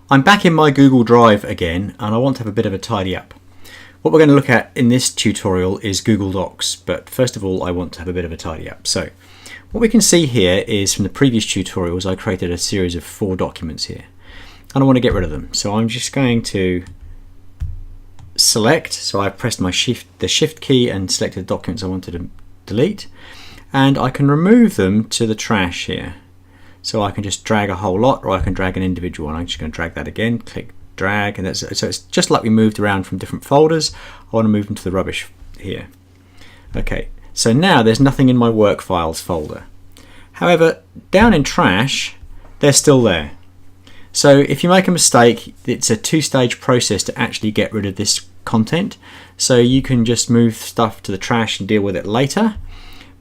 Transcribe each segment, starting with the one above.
I'm back in my Google Drive again, and I want to have a bit of a tidy up. What we're going to look at in this tutorial is Google Docs, but first of all I want to have a bit of a tidy up. So what we can see here is from the previous tutorials I created a series of 4 documents here, and I want to get rid of them. So I'm just going to select, so I've pressed the shift key and selected the documents I wanted to delete, and I can remove them to the trash here. So I can just drag a whole lot, or I can drag an individual one. I'm just going to drag that again, click drag, and that's, so it's just like we moved around from different folders. I want to move them to the rubbish here. Okay, so now there's nothing in my work files folder. However, down in trash, they're still there. So if you make a mistake, it's a 2-stage process to actually get rid of this content. So you can just move stuff to the trash and deal with it later,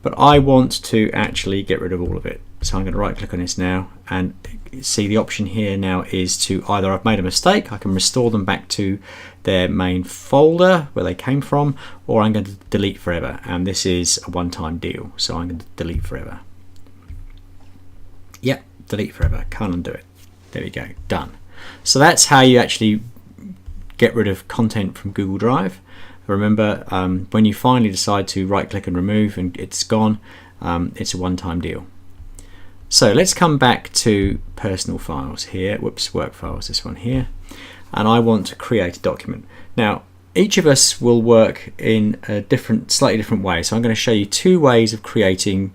but I want to actually get rid of all of it. So I'm going to right click on this now, and see the option here now is to either I've made a mistake, I can restore them back to their main folder where they came from, or I'm going to delete forever, and this is a one-time deal, so I'm going to delete forever. Yep, delete forever, can't undo it. There we go, done. So that's how you actually get rid of content from Google Drive. Remember, when you finally decide to right click and remove and it's gone, it's a one-time deal. So let's come back to personal files here, whoops, work files, this one here, and I want to create a document. Now each of us will work in a slightly different way, so I'm going to show you 2 ways of creating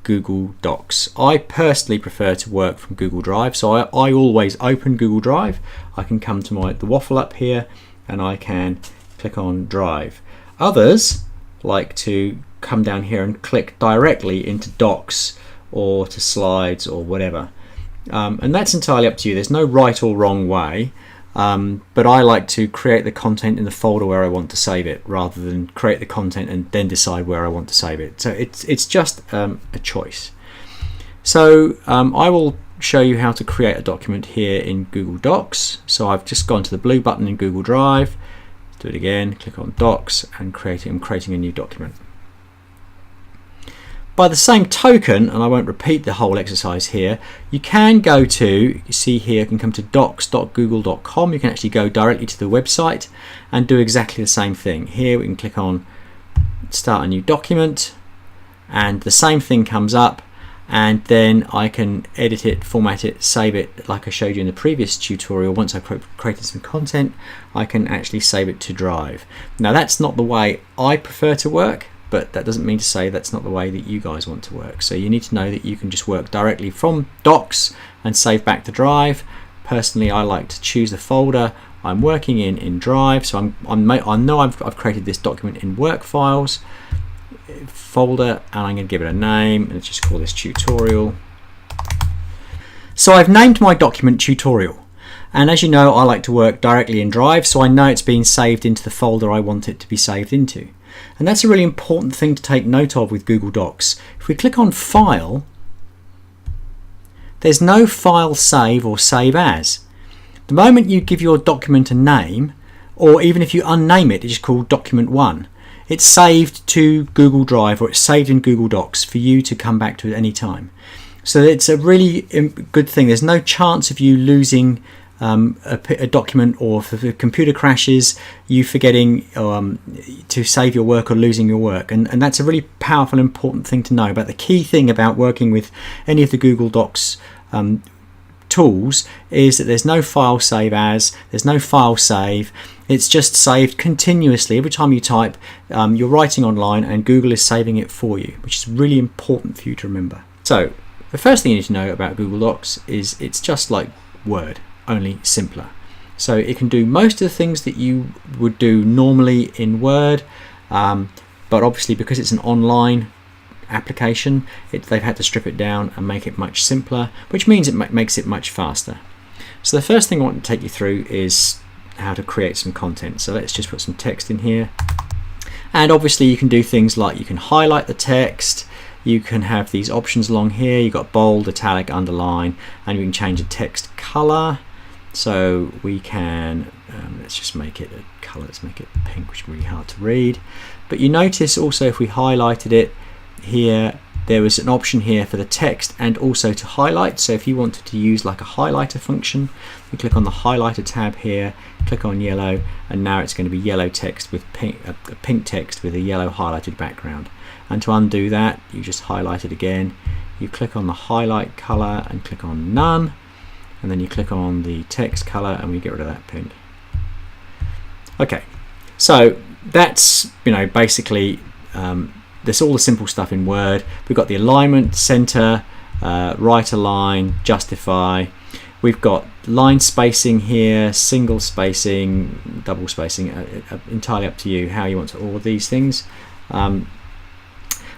Google Docs. I personally prefer to work from Google Drive, so I always open Google Drive. I can come to the waffle up here and I can click on Drive. Others like to come down here and click directly into Docs or to Slides or whatever, and that's entirely up to you. There's no right or wrong way, but I like to create the content in the folder where I want to save it, rather than create the content and then decide where I want to save it. So it's just a choice. So I will show you how to create a document here in Google Docs. So I've just gone to the blue button in Google Drive, do it again, click on Docs, and I'm creating a new document. By the same token, and I won't repeat the whole exercise here, you can go to, you see here, you can come to docs.google.com. You can actually go directly to the website and do exactly the same thing. Here we can click on Start a New Document, and the same thing comes up, and then I can edit it, format it, save it like I showed you in the previous tutorial. Once I've created some content, I can actually save it to Drive. Now that's not the way I prefer to work, but that doesn't mean to say that's not the way that you guys want to work. So you need to know that you can just work directly from Docs and save back to Drive. Personally, I like to choose the folder I'm working in Drive. So I know I've created this document in Work Files folder, and I'm going to give it a name, and let's just call this Tutorial. So I've named my document Tutorial, and as you know, I like to work directly in Drive, so I know it's been saved into the folder I want it to be saved into. And that's a really important thing to take note of with Google Docs. If we click on File, there's no File Save or Save As. The moment you give your document a name, or even if you unname it, it's just called Document 1, it's saved to Google Drive, or it's saved in Google Docs for you to come back to at any time. So it's a really good thing. There's no chance of you losing a document, or if the computer crashes, you forgetting to save your work or losing your work, and that's a really powerful, important thing to know. But the key thing about working with any of the Google Docs tools is that there's no file save as, there's no file save. It's just saved continuously. Every time you type, you're writing online and Google is saving it for you, which is really important for you to remember. So the first thing you need to know about Google Docs is it's just like Word, only simpler. So it can do most of the things that you would do normally in Word, but obviously because it's an online application, they've had to strip it down and make it much simpler, which means it makes it much faster. So the first thing I want to take you through is how to create some content. So let's just put some text in here, and obviously you can do things like you can highlight the text, you can have these options along here, you've got bold, italic, underline, and you can change the text color. So we can, let's just make it a color, let's make it pink, which is really hard to read. But you notice also if we highlighted it here, there was an option here for the text and also to highlight. So if you wanted to use like a highlighter function, you click on the highlighter tab here, click on yellow, and now it's going to be yellow text with pink text with a yellow highlighted background. And to undo that, you just highlight it again, you click on the highlight color and click on none, and then you click on the text color and we get rid of that pink. Okay, so that's, you know, basically there's all the simple stuff in Word. We've got the alignment, center, right align, justify. We've got line spacing here, single spacing, double spacing, entirely up to you how you want to order these things.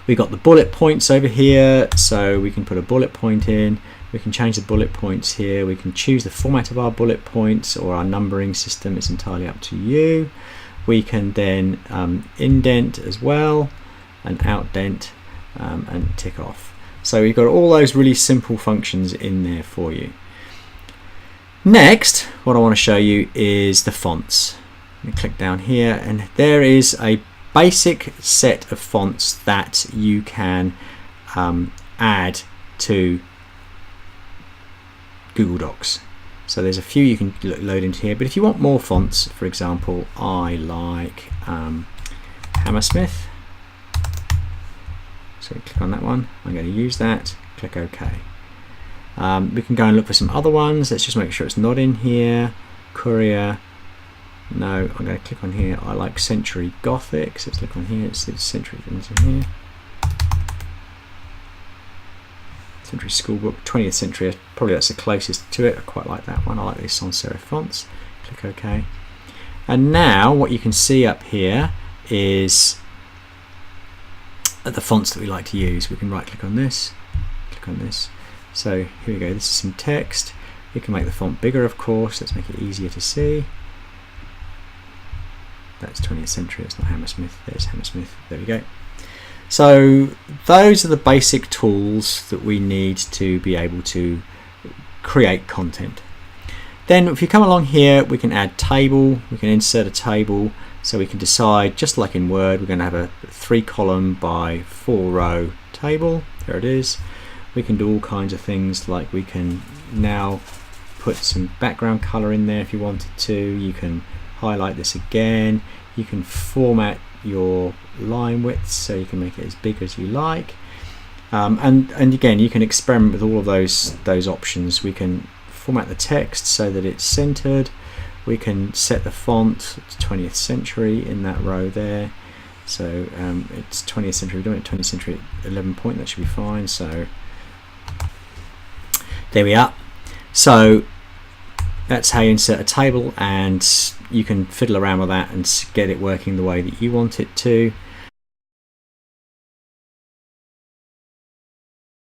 We've got the bullet points over here, so we can put a bullet point in. We can change the bullet points here. We can choose the format of our bullet points or our numbering system. It's entirely up to you. We can then indent as well, and outdent, and tick off. So we've got all those really simple functions in there for you. Next, what I want to show you is the fonts. You click down here, and there is a basic set of fonts that you can add to Google Docs. So there's a few you can load into here, but if you want more fonts, for example, I like Hammersmith. So click on that one. I'm going to use that. Click OK. We can go and look for some other ones. Let's just make sure it's not in here. Courier. No, I'm going to click on here. I like Century Gothic. So let's click on here. It's Century things in here. Century Schoolbook, 20th Century. Probably that's the closest to it. I quite like that one. I like these sans serif fonts. Click OK. And now what you can see up here is the fonts that we like to use. We can right click on this, click on this. So here we go, this is some text. We can make the font bigger, of course. Let's make it easier to see. That's 20th Century, it's not Hammersmith. There's Hammersmith, there we go. So those are the basic tools that we need to be able to create content. Then if you come along here, we can add table, we can insert a table. So we can decide, just like in Word, we're going to have a 3-column by 4-row table. There it is. We can do all kinds of things, like we can now put some background color in there if you wanted to. You can highlight this again. You can format your line width so you can make it as big as you like. And again, you can experiment with all of those options. We can format the text so that it's centered. We can set the font to 20th Century in that row there. So it's 20th Century, we're doing it 20th Century 11 point, that should be fine. So there we are. So that's how you insert a table, and you can fiddle around with that and get it working the way that you want it to.